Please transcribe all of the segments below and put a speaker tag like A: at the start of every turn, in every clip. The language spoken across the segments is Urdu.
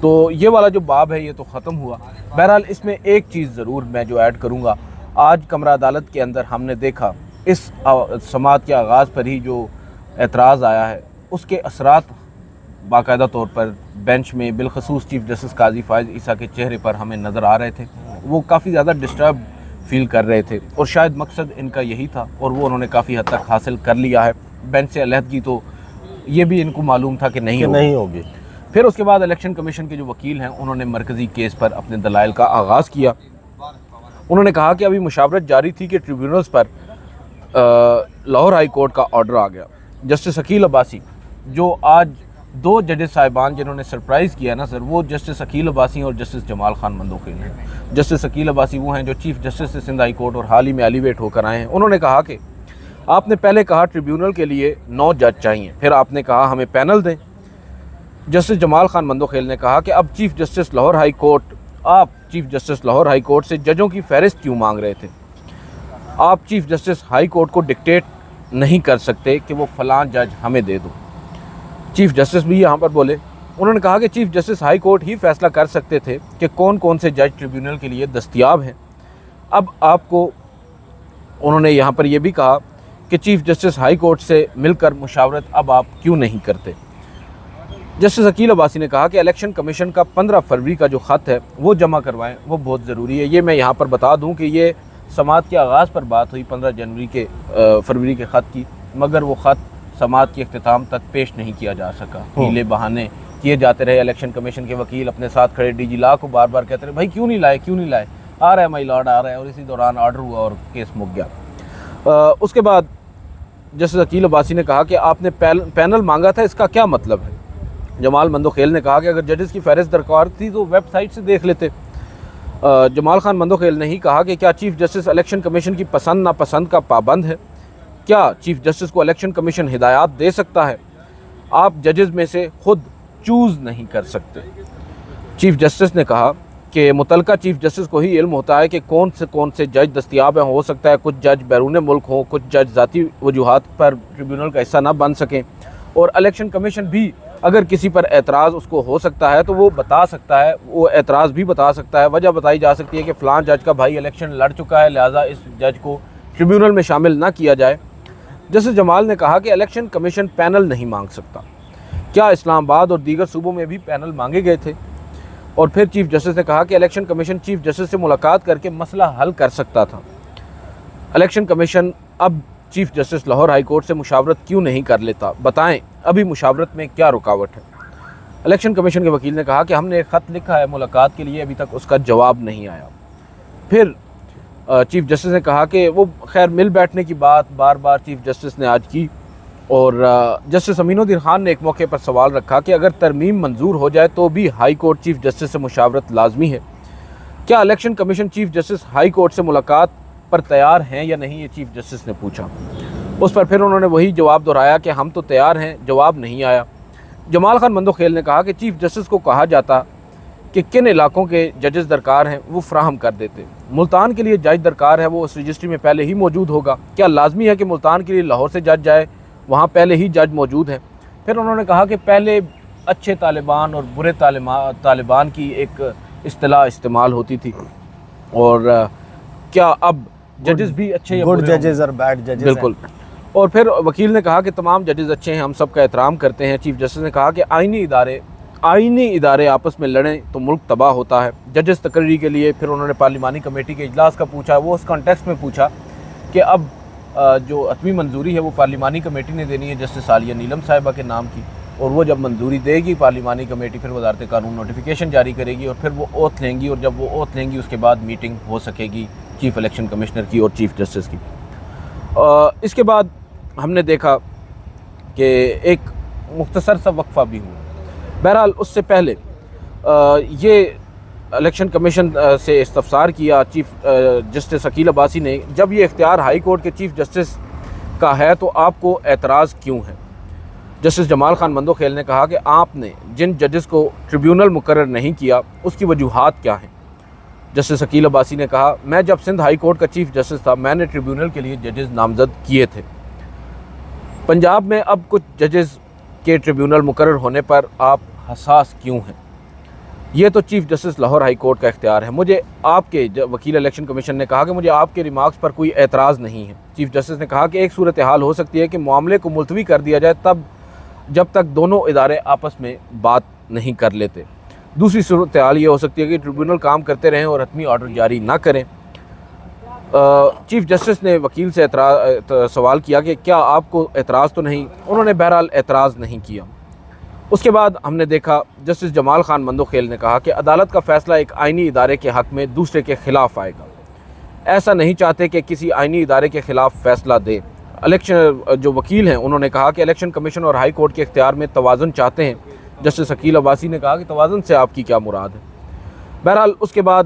A: تو یہ والا جو باب ہے یہ تو ختم ہوا. بہرحال اس میں ایک چیز ضرور میں جو ایڈ کروں گا, آج کمرہ عدالت کے اندر ہم نے دیکھا اس سماعت کے آغاز پر ہی جو اعتراض آیا ہے اس کے اثرات باقاعدہ طور پر بینچ میں بالخصوص چیف جسٹس قاضی فائز عیسیٰ کے چہرے پر ہمیں نظر آ رہے تھے. وہ کافی زیادہ ڈسٹرب فیل کر رہے تھے اور شاید مقصد ان کا یہی تھا اور وہ انہوں نے کافی حد تک حاصل کر لیا ہے. بینچ سے علیحدگی تو یہ بھی ان کو معلوم تھا کہ نہیں ہوگی. پھر اس کے بعد الیکشن کمیشن کے جو وکیل ہیں انہوں نے مرکزی کیس پر اپنے دلائل کا آغاز کیا. انہوں نے کہا کہ ابھی مشاورت جاری تھی کہ ٹریبیونلز پر لاہور ہائی کورٹ کا آرڈر آ گیا. جسٹس عقیل عباسی جو آج دو ججز صاحبان جنہوں نے سرپرائز کیا نا سر, وہ جسٹس عقیل عباسی اور جسٹس جمال خان مندوخیل ہیں. جسٹس عقیل عباسی وہ ہیں جو چیف جسٹس سے سندھ ہائی کورٹ اور حال ہی میں ایلیویٹ ہو کر آئے ہیں. انہوں نے کہا کہ آپ نے پہلے کہا ٹریبیونل کے لیے 9 جج چاہیے, پھر آپ نے کہا ہمیں پینل دیں. جسٹس جمال خان مندوخیل نے کہا کہ اب chief justice Lahore high court, آپ chief justice Lahore high court سے ججوں کی فہرست کیوں مانگ رہے تھے؟ آپ چیف جسٹس ہائی کورٹ کو ڈکٹیٹ نہیں کر سکتے کہ وہ فلاں جج ہمیں دے دو. چیف جسٹس بھی یہاں پر بولے. انہوں نے کہا کہ چیف جسٹس ہائی کورٹ ہی فیصلہ کر سکتے تھے کہ کون کون سے جج ٹریبیونل کے لیے دستیاب ہیں. اب آپ کو انہوں نے یہاں پر یہ بھی کہا کہ چیف جسٹس ہائی کورٹ سے مل کر مشاورت اب آپ کیوں نہیں کرتے. جسٹس عقیل عباسی نے کہا کہ الیکشن کمیشن کا 15 فروری کا جو خط ہے وہ جمع کروائیں, وہ بہت ضروری ہے. یہ میں یہاں پر بتا دوں کہ یہ سماعت کے آغاز پر بات ہوئی 15 فروری کے خط کی, مگر وہ خط سماعت کے اختتام تک پیش نہیں کیا جا سکا. ہیلے بہانے کیے جاتے رہے. الیکشن کمیشن کے وکیل اپنے ساتھ کھڑے ڈی جی لا کو بار بار کہتے رہے بھائی کیوں نہیں لائے, آ رہا ہے مائی لارڈ آ رہا ہے, اور اسی دوران آرڈر ہوا اور کیس مک گیا. اس کے بعد جسٹس عقیل عباسی نے کہا کہ آپ نے پینل مانگا تھا, اس کا کیا مطلب ہے؟ جمال مندوخیل نے کہا کہ اگر ججز کی فہرست درکار تھی تو ویب سائٹ سے دیکھ لیتے. جمال خان مندوخیل نے ہی کہا کہ کیا چیف جسٹس الیکشن کمیشن کی پسند ناپسند کا پابند ہے؟ کیا چیف جسٹس کو الیکشن کمیشن ہدایات دے سکتا ہے؟ آپ ججز میں سے خود چوز نہیں کر سکتے. چیف جسٹس نے کہا کہ متعلقہ چیف جسٹس کو ہی علم ہوتا ہے کہ کون سے جج دستیاب ہیں. ہو سکتا ہے کچھ جج بیرون ملک ہوں, کچھ جج ذاتی وجوہات پر ٹریبیونل کا حصہ نہ بن سکیں, اور الیکشن کمیشن بھی اگر کسی پر اعتراض اس کو ہو سکتا ہے تو وہ بتا سکتا ہے, وہ اعتراض بھی بتا سکتا ہے. وجہ بتائی جا سکتی ہے کہ فلاں جج کا بھائی الیکشن لڑ چکا ہے, لہٰذا اس جج کو ٹریبیونل میں شامل نہ کیا جائے. جسٹس جمال نے کہا کہ الیکشن کمیشن پینل نہیں مانگ سکتا. کیا اسلام آباد اور دیگر صوبوں میں بھی پینل مانگے گئے تھے؟ اور پھر چیف جسٹس نے کہا کہ الیکشن کمیشن چیف جسٹس سے ملاقات کر کے مسئلہ حل کر سکتا تھا. الیکشن کمیشن اب chief justice Lahore high court سے مشاورت کیوں نہیں کر لیتا؟ بتائیں ابھی مشاورت میں کیا رکاوٹ ہے؟ الیکشن کمیشن کے وکیل نے کہا کہ ہم نے ایک خط لکھا ہے ملاقات کے لیے, ابھی تک اس کا جواب نہیں آیا. پھر چیف جسٹس نے کہا کہ وہ خیر مل بیٹھنے کی بات بار بار چیف جسٹس نے آج کی, اور جسٹس امین الدین خان نے ایک موقع پر سوال رکھا کہ اگر ترمیم منظور ہو جائے تو بھی ہائی کورٹ چیف جسٹس سے مشاورت لازمی ہے. کیا election commission chief justice high court سے ملاقات پر تیار ہیں یا نہیں, یہ چیف جسٹس نے پوچھا. اس پر پھر انہوں نے وہی جواب دہرایا کہ ہم تو تیار ہیں, جواب نہیں آیا. جمال خان مندوخیل نے کہا کہ چیف جسٹس کو کہا جاتا کہ کن علاقوں کے ججز درکار ہیں وہ فراہم کر دیتے. ملتان کے لیے جج درکار ہے, وہ اس رجسٹری میں پہلے ہی موجود ہوگا. کیا لازمی ہے کہ ملتان کے لیے لاہور سے جج جائے, وہاں پہلے ہی جج موجود ہیں؟ پھر انہوں نے کہا کہ پہلے اچھے طالبان اور برے طالبان کی ایک اصطلاح استعمال ہوتی تھی, اور کیا اب ججز بھی اچھے یا
B: گڈ ججز اور بیڈ ججز؟
A: بالکل. اور پھر وکیل نے کہا کہ تمام ججز اچھے ہیں, ہم سب کا احترام کرتے ہیں. چیف جسٹس نے کہا کہ آئینی ادارے آپس میں لڑیں تو ملک تباہ ہوتا ہے. ججز تقرری کے لیے پھر انہوں نے پارلیمانی کمیٹی کے اجلاس کا پوچھا. وہ اس کانٹیکسٹ میں پوچھا کہ اب جو عدمی منظوری ہے وہ پارلیمانی کمیٹی نے دینی ہے جسٹس عالیہ نیلم صاحبہ کے نام کی, اور وہ جب منظوری دے گی پارلیمانی کمیٹی پھر وزارت قانون نوٹیفیکیشن جاری کرے گی, اور پھر وہ اوتھ لیں گی, اور جب وہ اوتھ لیں گی اس کے بعد میٹنگ ہو سکے گی چیف الیکشن کمشنر کی اور چیف جسٹس کی. اس کے بعد ہم نے دیکھا کہ ایک مختصر سا وقفہ بھی ہوا. بہرحال اس سے پہلے یہ الیکشن کمیشن سے استفسار کیا چیف جسٹس عقیل عباسی نے, جب یہ اختیار ہائی کورٹ کے چیف جسٹس کا ہے تو آپ کو اعتراض کیوں ہے؟ جسٹس جمال خان مندوخیل نے کہا کہ آپ نے جن ججز کو ٹریبیونل مقرر نہیں کیا اس کی وجوہات کیا ہیں؟ جسٹس عقیل عباسی نے کہا میں جب سندھ ہائی کورٹ کا چیف جسٹس تھا میں نے ٹریبیونل کے لیے ججز نامزد کیے تھے. پنجاب میں اب کچھ ججز کے ٹریبیونل مقرر ہونے پر آپ حساس کیوں ہیں؟ یہ تو chief justice Lahore high court کا اختیار ہے. مجھے آپ کے وکیل الیکشن کمیشن نے کہا کہ مجھے آپ کے ریمارکس پر کوئی اعتراض نہیں ہے. چیف جسٹس نے کہا کہ ایک صورتحال ہو سکتی ہے کہ معاملے کو ملتوی کر دیا جائے تب جب تک دونوں ادارے آپس میں بات نہیں کر لیتے. دوسری صورتحال یہ ہو سکتی ہے کہ ٹریبیونل کام کرتے رہیں اور حتمی آرڈر جاری نہ کریں. چیف جسٹس نے وکیل سے سوال کیا کہ کیا آپ کو اعتراض تو نہیں. انہوں نے بہرحال اعتراض نہیں کیا. اس کے بعد ہم نے دیکھا جسٹس جمال خان مندوخیل نے کہا کہ عدالت کا فیصلہ ایک آئینی ادارے کے حق میں دوسرے کے خلاف آئے گا. ایسا نہیں چاہتے کہ کسی آئینی ادارے کے خلاف فیصلہ دے. الیکشن جو وکیل ہیں انہوں نے کہا کہ الیکشن کمیشن اور ہائی کورٹ کے اختیار میں توازن چاہتے ہیں. جسٹس عقیل عباسی نے کہا کہ توازن سے آپ کی کیا مراد ہے. بہرحال اس کے بعد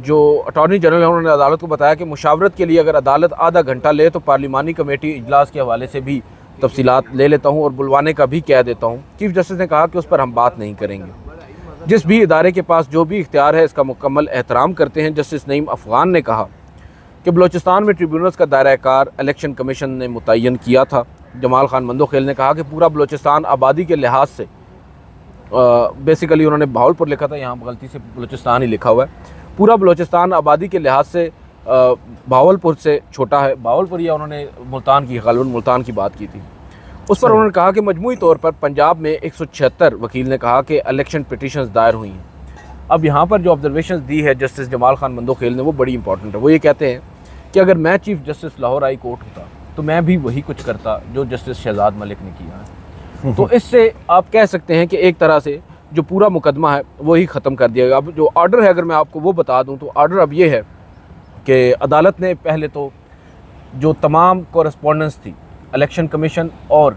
A: جو اٹارنی جنرل ہیں انہوں نے عدالت کو بتایا کہ مشاورت کے لیے اگر عدالت آدھا گھنٹہ لے تو پارلیمانی کمیٹی اجلاس کے حوالے سے بھی تفصیلات لے لیتا ہوں اور بلوانے کا بھی کہہ دیتا ہوں. چیف جسٹس نے کہا کہ اس پر ہم بات نہیں کریں گے. جس بھی ادارے کے پاس جو بھی اختیار ہے اس کا مکمل احترام کرتے ہیں. جسٹس نعیم افغان نے کہا کہ بلوچستان میں ٹریبیونلز کا دائرہ کار الیکشن کمیشن نے متعین کیا تھا. جمال خان مندوخیل نے کہا کہ پورا بلوچستان آبادی کے لحاظ سے بیسیکلی انہوں نے بہاولپور لکھا تھا, یہاں غلطی سے بلوچستان ہی لکھا ہوا ہے. پورا بلوچستان آبادی کے لحاظ سے بہاولپور سے چھوٹا ہے. بہاولپور یا انہوں نے ملتان کی غالباً ملتان کی بات کی تھی. اس پر انہوں نے کہا کہ مجموعی طور پر پنجاب میں 176 وکیل نے کہا کہ الیکشن پٹیشنز دائر ہوئی ہیں. اب یہاں پر جو آبزرویشنز دی ہے جسٹس جمال خان مندوخیل نے وہ بڑی امپورٹنٹ ہے. وہ یہ کہتے ہیں کہ اگر میں chief justice Lahore high court ہوتا تو میں بھی وہی کچھ کرتا جو جسٹس شہزاد ملک نے کیا ہے. تو اس سے آپ کہہ سکتے ہیں کہ ایک طرح سے جو پورا مقدمہ ہے وہی ختم کر دیا گیا. اب جو آرڈر ہے اگر میں آپ کو وہ بتا دوں تو آرڈر اب یہ ہے کہ عدالت نے پہلے تو جو تمام کورسپونڈنس تھی الیکشن کمیشن اور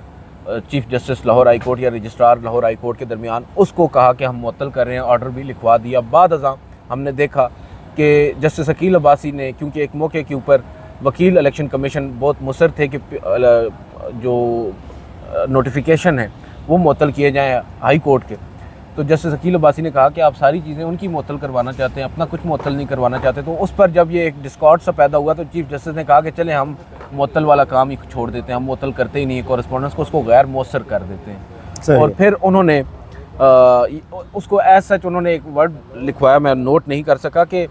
A: chief justice Lahore high court یا رجسٹرار لاہور ہائی کورٹ کے درمیان اس کو کہا کہ ہم معطل کر رہے ہیں. آرڈر بھی لکھوا دیا. بعد ازاں ہم نے دیکھا کہ جسٹس عقیل عباسی نے کیونکہ ایک موقع کے اوپر وکیل الیکشن کمیشن بہت مصر تھے کہ جو نوٹیفیکیشن ہے وہ معطل کیے جائیں ہائی کورٹ کے, تو جسٹس عقیل عباسی نے کہا کہ آپ ساری چیزیں ان کی معطل کروانا چاہتے ہیں, اپنا کچھ معطل نہیں کروانا چاہتے. تو اس پر جب یہ ایک ڈسکارڈ سا پیدا ہوا تو چیف جسٹس نے کہا کہ چلیں ہم معطل والا کام ہی چھوڑ دیتے ہیں, ہم معطل کرتے ہی نہیں ہیں کورسپونڈنس کو, اس کو غیر مؤثر کر دیتے ہیں. اور پھر انہوں نے اس کو ایز سچ انہوں نے ایک ورڈ لکھوایا, میں نوٹ نہیں کر سکا, کہ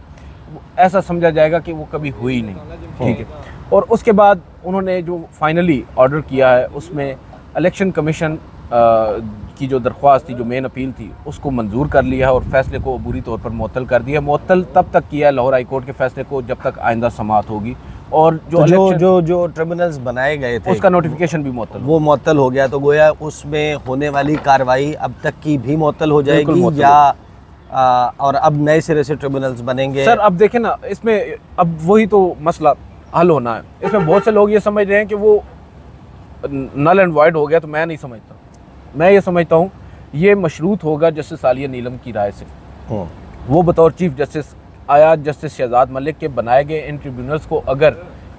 A: ایسا سمجھا جائے گا کہ وہ کبھی ہوئی نہیں. ٹھیک ہے. اور اس کے بعد انہوں نے جو فائنلی آرڈر کیا ہے اس میں الیکشن کمیشن کی جو درخواست تھی, جو مین اپیل تھی, اس کو منظور کر لیا ہے اور فیصلے کو عبوری طور پر معطل کر دیا. معطل تب تک کیا ہے لاہور ہائی کورٹ کے فیصلے کو جب تک آئندہ سماعت ہوگی. اور
B: جو ٹریبونلز بنائے گئے تھے
A: اس کا نوٹیفیکیشن بھی
B: وہ معطل ہو گیا, تو گویا اس میں ہونے والی کارروائی اب تک کی بھی معطل ہو جائے گی یا اور اب نئے سرے سے ٹریبونلز بنیں گے؟
A: سر اب دیکھیں نا, اس میں اب وہی تو مسئلہ حل ہونا ہے. اس میں بہت سے لوگ یہ سمجھ رہے ہیں کہ وہ نل اینڈ وائڈ ہو گیا, تو میں نہیں سمجھتا. میں یہ سمجھتا ہوں یہ مشروط ہوگا جسٹس عالیہ نیلم کی رائے سے. وہ بطور چیف جسٹس آیا جسٹس شہزاد ملک کے بنائے گئے ان ٹریبیونلز کو اگر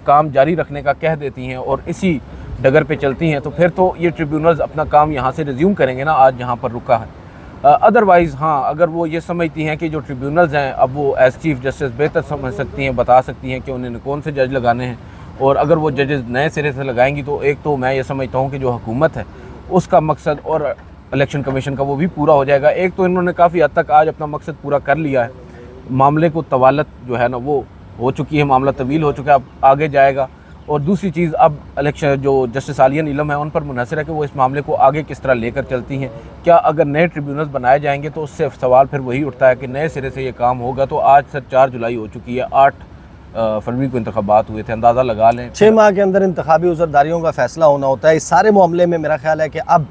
A: کام جاری رکھنے کا کہہ دیتی ہیں اور اسی ڈگر پہ چلتی ہیں تو پھر تو یہ ٹریبیونلز اپنا کام یہاں سے ریزیوم کریں گے نا, آج جہاں پر رکا ہے. ادروائز ہاں, اگر وہ یہ سمجھتی ہیں کہ جو ٹریبیونلز ہیں اب وہ ایز چیف جسٹس بہتر سمجھ سکتی ہیں, بتا سکتی ہیں کہ انہوں نے کون سے جج لگانے ہیں, اور اگر وہ ججز نئے سرے سے لگائیں گی تو ایک تو میں یہ سمجھتا ہوں کہ جو حکومت ہے اس کا مقصد اور الیکشن کمیشن کا وہ بھی پورا ہو جائے گا. ایک تو انہوں نے کافی حد تک آج اپنا مقصد پورا کر لیا ہے, معاملے کو طوالت جو ہے نا وہ ہو چکی ہے, معاملہ طویل ہو چکا ہے, اب آگے جائے گا. اور دوسری چیز اب الیکشن جو جسٹس عالیہ نیلم ہے ان پر منحصر ہے کہ وہ اس معاملے کو آگے کس طرح لے کر چلتی ہیں. کیا اگر نئے ٹریبیونلز بنائے جائیں گے تو اس سے سوال پھر وہی اٹھتا ہے کہ نئے سرے سے یہ کام ہوگا. تو آج سر 4 جولائی ہو چکی ہے, 8 فروری کو انتخابات ہوئے تھے, اندازہ لگا لیں
B: 6 ماہ کے اندر انتخابی عذرداریوں کا فیصلہ ہونا ہوتا ہے. اس سارے معاملے میں میرا خیال ہے کہ اب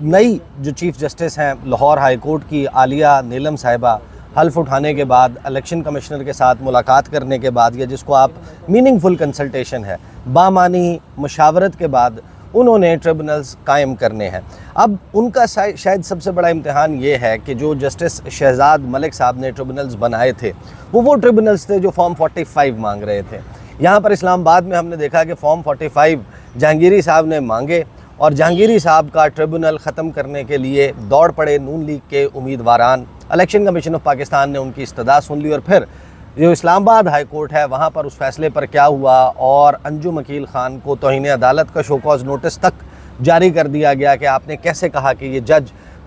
B: نئی جو چیف جسٹس ہیں لاہور ہائی کورٹ کی عالیہ نیلم صاحبہ, حلف اٹھانے کے بعد, الیکشن کمشنر کے ساتھ ملاقات کرنے کے بعد, یا جس کو آپ میننگ فل کنسلٹیشن ہے, بامانی مشاورت کے بعد انہوں نے ٹریبونلز قائم کرنے ہیں. اب ان کا شاید سب سے بڑا امتحان یہ ہے کہ جو جسٹس شہزاد ملک صاحب نے ٹریبونلز بنائے تھے وہ ٹریبونلز تھے جو فارم 45 مانگ رہے تھے. یہاں پر اسلام آباد میں ہم نے دیکھا کہ فارم 45 جہانگیری صاحب نے مانگے اور جہانگیری صاحب کا ٹریبونل ختم کرنے کے لیے دوڑ پڑے نون لیگ کے امیدواران. الیکشن کمیشن آف پاکستان نے ان کی استدعا سن لی اور پھر جو اسلام آباد ہائی کورٹ ہے وہاں پر اس فیصلے پر کیا ہوا اور انجم عقیل خان کو توہین عدالت کا شو کاز نوٹس تک جاری کر دیا گیا کہ آپ نے کیسے کہا کہ یہ جج